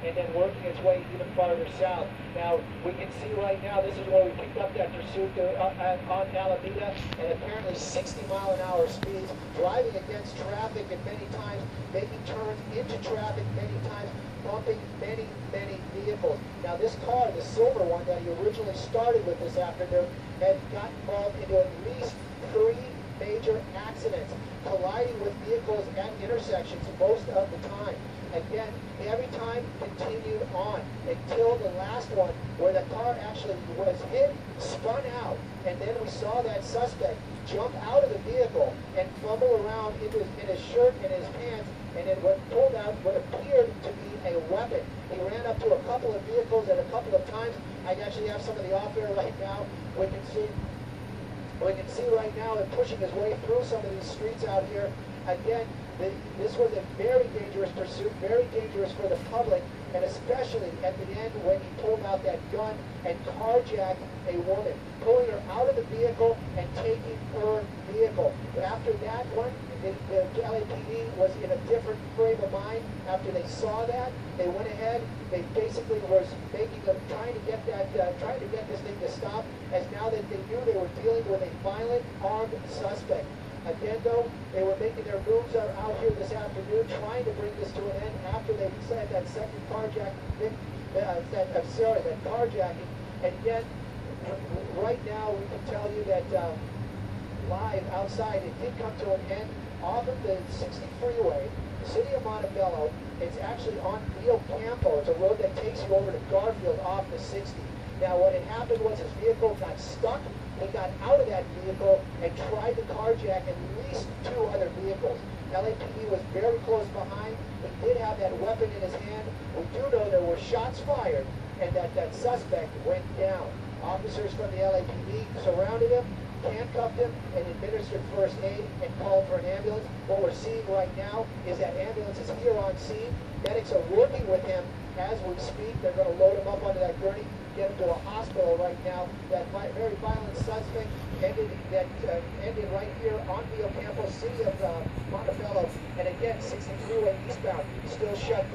and then working its way even farther south. Now, we can see right now, this is where we picked up that pursuit on Alameda, and apparently 60-mile-an-hour speeds, driving against traffic and many times making turns into traffic many times, bumping many, many vehicles. Now, this car, the silver one that he originally started with this afternoon, had got involved into at least 3 major accidents, colliding with vehicles at intersections most of the time. Again, every time continued on until the last one where the car actually was hit, spun out, and then we saw that suspect jump out of the vehicle and fumble around in his shirt and his pants, and then what pulled out what appeared to be a weapon. He ran up to a couple of vehicles and a couple of times. I actually have some of the off air right now. We can see right now him pushing his way through some of these streets out here. Again, this was a very dangerous pursuit, very dangerous for the public, and especially at the end when he pulled out that gun and carjacked a woman, pulling her out of the vehicle and taking her vehicle. After that one, the LAPD was in a different frame of mind. After they saw that, they went ahead. They basically was trying to get this thing to stop, as now that they knew they were dealing with a violent armed suspect. Again, though, they were making their moves out here this afternoon, trying to bring this to an end after they said that second carjacking, that carjacking. And yet, right now, we can tell you that live outside, it did come to an end off of the 60 freeway, the city of Montebello. It's actually on Vio Campo. It's a road that takes you over to Garfield off the 60. Now, what had happened was his vehicle got stuck. He got out of that vehicle and tried to carjack at least 2 other vehicles. LAPD was very close behind. He did have that weapon in his hand. We do know there were shots fired and that suspect went down. Officers from the LAPD surrounded him, handcuffed him, and administered first aid and called for an ambulance. What we're seeing right now is that ambulance is here on scene. Medics are working with him as we speak. They're going to load him up onto that gurney, get him to a hospital right now. That very violent suspect ended right here on Vio Campo, city of Montebello. And again, 60 freeway eastbound, still shut down.